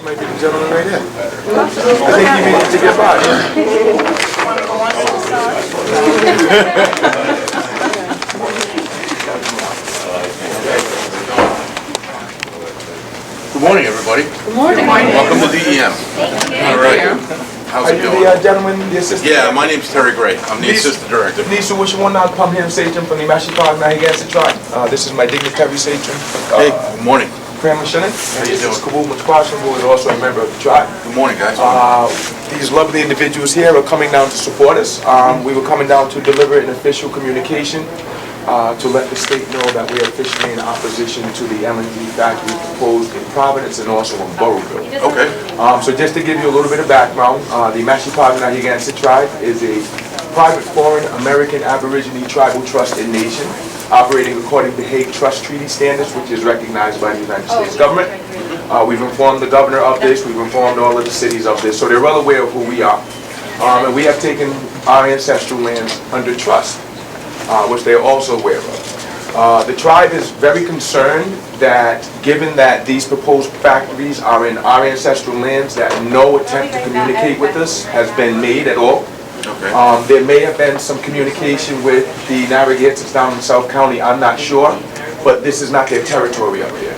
Might be the gentleman right here. I think you need to get by. Good morning, everybody. Good morning. Welcome to DEM. Thank you. All right. How's Are it you going? the gentleman, the assistant? Yeah, my name's Terry Gray. I'm the Please. assistant director. Nisu, wish you one now come here and say from the Mashapaug Nahaganset Tribe. This is my dignitary sachem. Hey, good morning. Grandma Shannon. How you doing? Kabul Mutkwashan, who is also a member of the tribe. Good morning, guys. These lovely individuals here are coming down to support us. We were coming down to deliver an official communication to let the state know that we are officially in opposition to the LNG factory proposed in Providence and also in Burrillville. Okay. So just to give you a little bit of background, the Mashapaug Nahaganset Tribe is a private foreign American Aboriginal tribal trust and nation operating according to Hague Trust Treaty standards, which is recognized by the United States government. We've informed the governor of this, we've informed all of the cities of this, so they're well aware of who we are. And we have taken our ancestral lands under trust, which they are also aware of. The tribe is very concerned that given that these proposed factories are in our ancestral lands, that no attempt to communicate with us has been made at all. Okay. There may have been some communication with the Narragansetts down in South County, I'm not sure, but this is not their territory up here.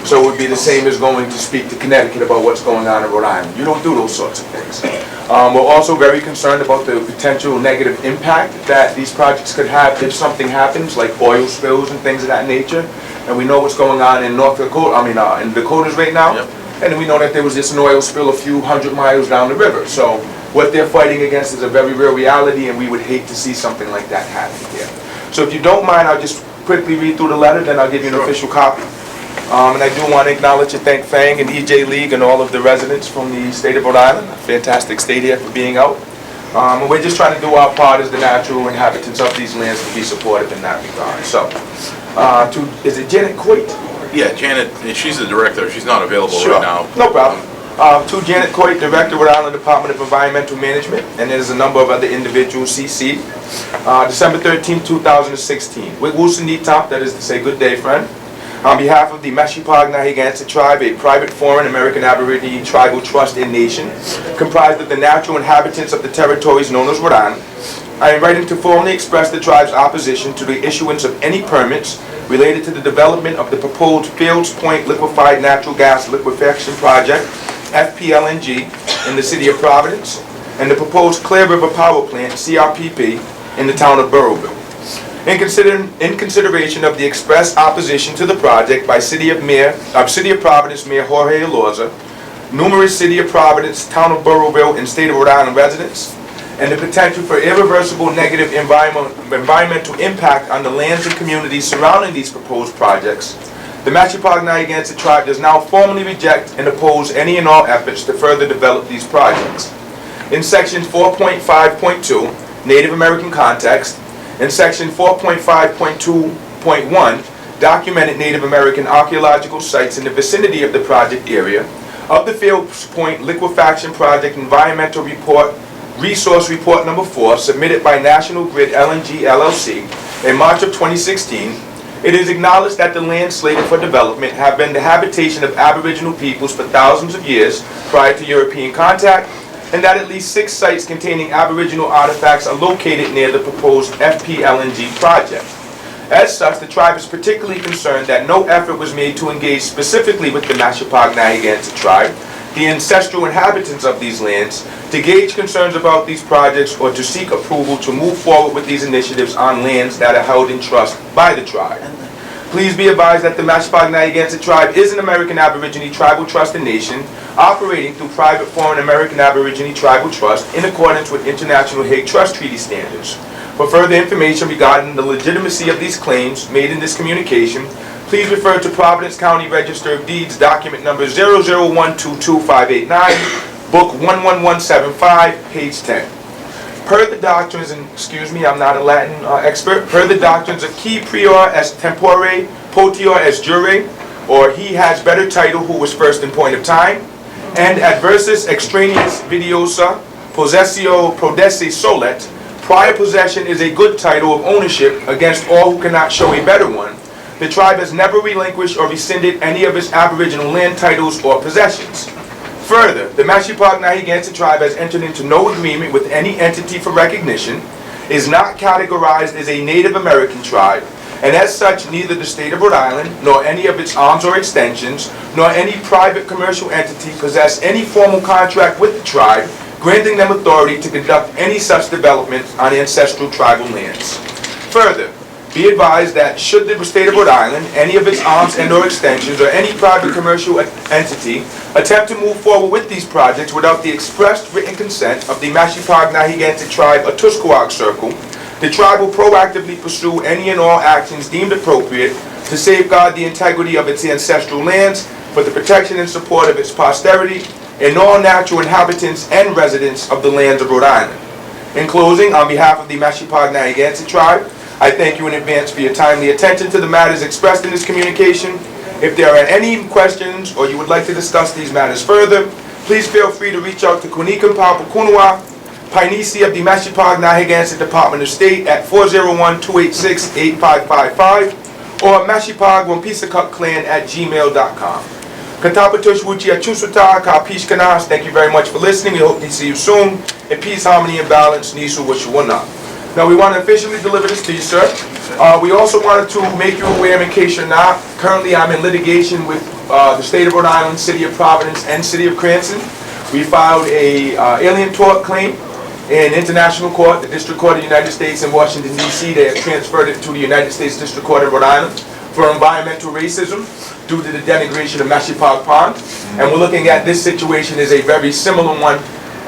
So it would be the same as going to speak to Connecticut about what's going on in Rhode Island. You don't do those sorts of things. We're also very concerned about the potential negative impact that these projects could have if something happens, like oil spills and things of that nature. And we know what's going on in North Dakota, in Dakotas right now. Yep. And we know that there was just an oil spill a few hundred miles down the river. So what they're fighting against is a very real reality, and we would hate to see something like that happen here. So if you don't mind, I'll just quickly read through the letter, then I'll give you an official copy. And I do want to acknowledge and thank Fang and EJ League and all of the residents from the state of Rhode Island. A fantastic state here for being out. And we're just trying to do our part as the natural inhabitants of these lands to be supportive in that regard. So, is it Janet Coit? Yeah, Janet, she's the director. She's not available Sure. right now. No problem. To Janet Coit, Director, Rhode Island Department of Environmental Management, and there's a number of other individuals, CC. December 13, 2016. Wigwusinitap, that is to say good day, friend. On behalf of the Mashapaug Nahaganset Tribe, a private foreign American Aboriginal tribal trust and nation, comprised of the natural inhabitants of the territories known as Rhode Island, I am writing to formally express the tribe's opposition to the issuance of any permits related to the development of the proposed Fields Point Liquified Natural Gas Liquefaction Project, FPLNG, in the city of Providence, and the proposed Clear River Power Plant, CRPP, in the town of Burrillville. In consideration of the express opposition to the project by City of Providence Mayor Jorge Elorza, numerous City of Providence, Town of Burrillville, and State of Rhode Island residents, and the potential for irreversible negative environmental impact on the lands and communities surrounding these proposed projects, the Mashapaug Nahaganset Tribe does now formally reject and oppose any and all efforts to further develop these projects. In Section 4.5.2, Native American Context, in Section 4.5.2.1, documented Native American archaeological sites in the vicinity of the project area, of the Fields Point Liquefaction Project Environmental Report, Resource Report Number 4, submitted by National Grid LNG LLC in March of 2016, it is acknowledged that the land slated for development have been the habitation of Aboriginal peoples for thousands of years prior to European contact, and that at least 6 sites containing Aboriginal artifacts are located near the proposed FPLNG project. As such, the tribe is particularly concerned that no effort was made to engage specifically with the Mashapaug Nahaganset Tribe, the ancestral inhabitants of these lands, to gauge concerns about these projects or to seek approval to move forward with these initiatives on lands that are held in trust by the tribe. Please be advised that the Mashapaug Nahaganset Tribe is an American Aboriginal tribal trust and nation operating through private foreign American Aboriginal tribal trust in accordance with International Hague Trust Treaty standards. For further information regarding the legitimacy of these claims made in this communication, please refer to Providence County Register of Deeds document number 001225589, book 11175, page 10. Per the doctrines, and excuse me, I'm not a Latin expert, per the doctrines of qui prior est tempore, potior est jure, or he has better title who was first in point of time, and adversus extraneous vidiosa, possessio prodesse solet, prior possession is a good title of ownership against all who cannot show a better one. The tribe has never relinquished or rescinded any of its Aboriginal land titles or possessions. Further, the Mashapaug Nahaganset Tribe has entered into no agreement with any entity for recognition, is not categorized as a Native American tribe, and as such, neither the state of Rhode Island, nor any of its arms or extensions, nor any private commercial entity possess any formal contract with the tribe, granting them authority to conduct any such development on ancestral tribal lands. Further, be advised that should the state of Rhode Island, any of its arms and or extensions, or any private commercial entity attempt to move forward with these projects without the expressed written consent of the Mashapaug Nahaganset Tribe Atusquoag Circle, the tribe will proactively pursue any and all actions deemed appropriate to safeguard the integrity of its ancestral lands for the protection and support of its posterity and all natural inhabitants and residents of the lands of Rhode Island. In closing, on behalf of the Mashapaug Nahaganset Tribe, I thank you in advance for your timely attention to the matters expressed in this communication. If there are any questions or you would like to discuss these matters further, please feel free to reach out to Kunikan Papakunua, Painisi of the Mashapaug Nahaganset Department of State at 401-286-8555 or mashapagwampisakuk@gmail.com. Katapatush Wuchi Achusuta Kapishkanas. Thank you very much for listening. We hope to see you soon. In peace, harmony, and balance, Nisu Washuwana. Now we want to officially deliver this to you, sir. We also wanted to make you aware, in case you're not, currently I'm in litigation with the state of Rhode Island, city of Providence, and city of Cranston. We filed a alien tort claim in international court, the District Court of the United States in Washington, D.C. They have transferred it to the United States District Court of Rhode Island for environmental racism due to the denigration of Mashapaug Pond. And we're looking at this situation as a very similar one.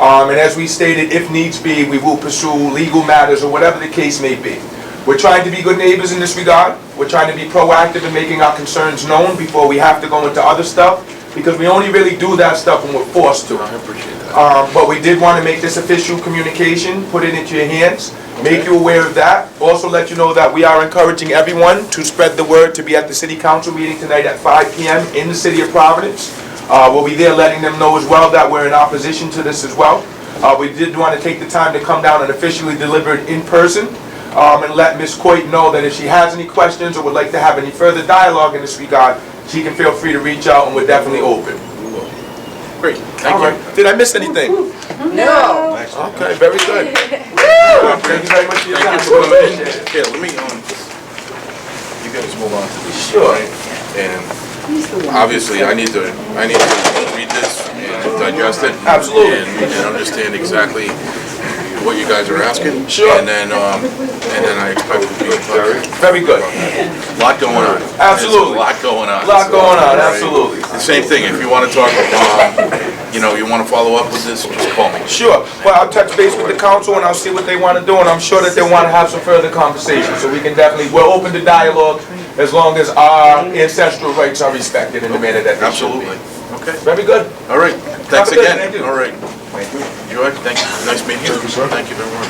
And as we stated, if needs be, we will pursue legal matters or whatever the case may be. We're trying to be good neighbors in this regard. We're trying to be proactive in making our concerns known before we have to go into other stuff, because we only really do that stuff when we're forced to. I appreciate that. But we did want to make this official communication, put it into your hands, make you aware of that. Also let you know that we are encouraging everyone to spread the word to be at the City Council meeting tonight at 5 p.m. in the city of Providence. We'll be there letting them know as well that we're in opposition to this as well. We did want to take the time to come down and officially deliver it in person and let Ms. Coit know that if she has any questions or would like to have any further dialogue in this regard, she can feel free to reach out and we're definitely open. Great, thank you. Did I miss anything? No. Okay, very good. Thank you very much for your time. Thank you for coming in. Okay, let me, you guys move on to this. Sure. Right? And obviously, I need to read this and digest it. Absolutely. And understand exactly what you guys are asking. Sure. And then I expect to be Very good. a lot going on. Absolutely. There's a lot going on. A lot going on, Right? absolutely. The same thing, if you want to talk, you want to follow up with this, just call me. Sure. Well, I'll touch base with the council and I'll see what they want to do, and I'm sure that they want to have some further conversation. So we can definitely, we're open to dialogue as long as our ancestral rights are respected in the manner that they should be. Absolutely. Okay. Very good. All right. Thanks Have a good- again. thank you. All right. Joy, thank you. Nice meeting you. Thank you very much.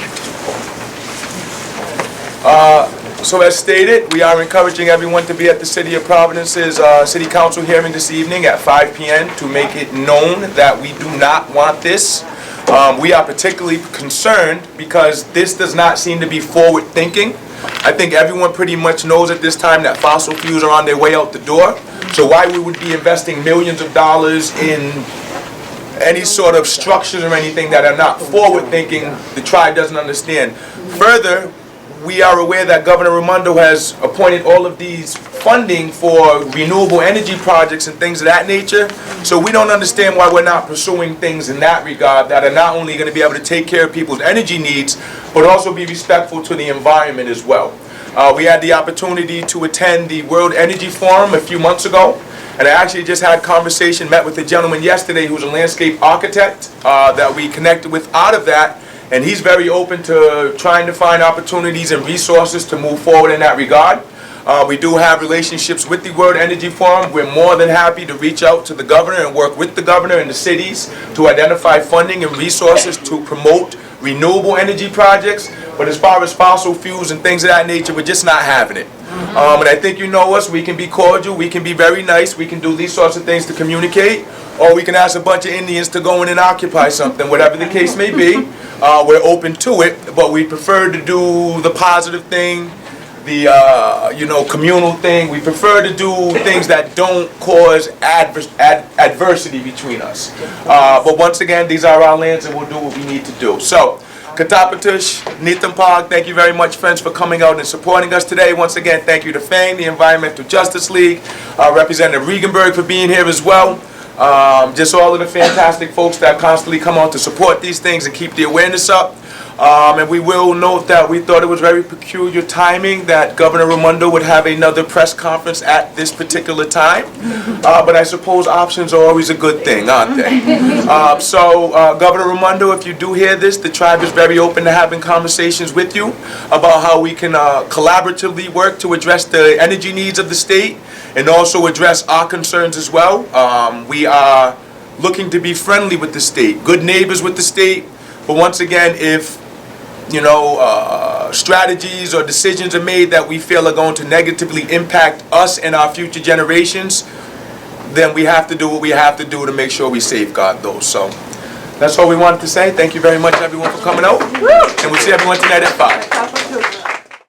So as stated, we are encouraging everyone to be at the City of Providence's City Council hearing this evening at 5 p.m. to make it known that we do not want this. We are particularly concerned because this does not seem to be forward thinking. I think everyone pretty much knows at this time that fossil fuels are on their way out the door. So why we would be investing millions of dollars in any sort of structures or anything that are not forward thinking, the tribe doesn't understand. Further, we are aware that Governor Raimondo has appointed all of these funding for renewable energy projects and things of that nature. So we don't understand why we're not pursuing things in that regard that are not only going to be able to take care of people's energy needs, but also be respectful to the environment as well. We had the opportunity to attend the World Energy Forum a few months ago. And I actually just had a conversation, met with a gentleman yesterday who's a landscape architect that we connected with out of that. And he's very open to trying to find opportunities and resources to move forward in that regard. We do have relationships with the World Energy Forum. We're more than happy to reach out to the governor and work with the governor and the cities to identify funding and resources to promote renewable energy projects. But as far as fossil fuels and things of that nature, we're just not having it. And I think you know us, we can be cordial, we can be very nice, we can do these sorts of things to communicate, or we can ask a bunch of Indians to go in and occupy something, whatever the case may be. We're open to it, but we prefer to do the positive thing, you know, communal thing. We prefer to do things that don't cause adversity between us. But once again, these are our lands and we'll do what we need to do. So, Katapatush, Nithampag, thank you very much, friends, for coming out and supporting us today. Once again, thank you to FANG, the Environmental Justice League, Representative Regenberg for being here as well. Just all of the fantastic folks that constantly come out to support these things and keep the awareness up. And we will note that we thought it was very peculiar timing that Governor Raimondo would have another press conference at this particular time. But I suppose options are always a good thing, aren't they? Governor Raimondo, if you do hear this, the tribe is very open to having conversations with you about how we can collaboratively work to address the energy needs of the state and also address our concerns as well. We are looking to be friendly with the state, good neighbors with the state. But once again, if you know, strategies or decisions are made that we feel are going to negatively impact us and our future generations, then we have to do what we have to do to make sure we safeguard those. So that's all we wanted to say. Thank you very much, everyone, for coming out. And we'll see everyone tonight at 5.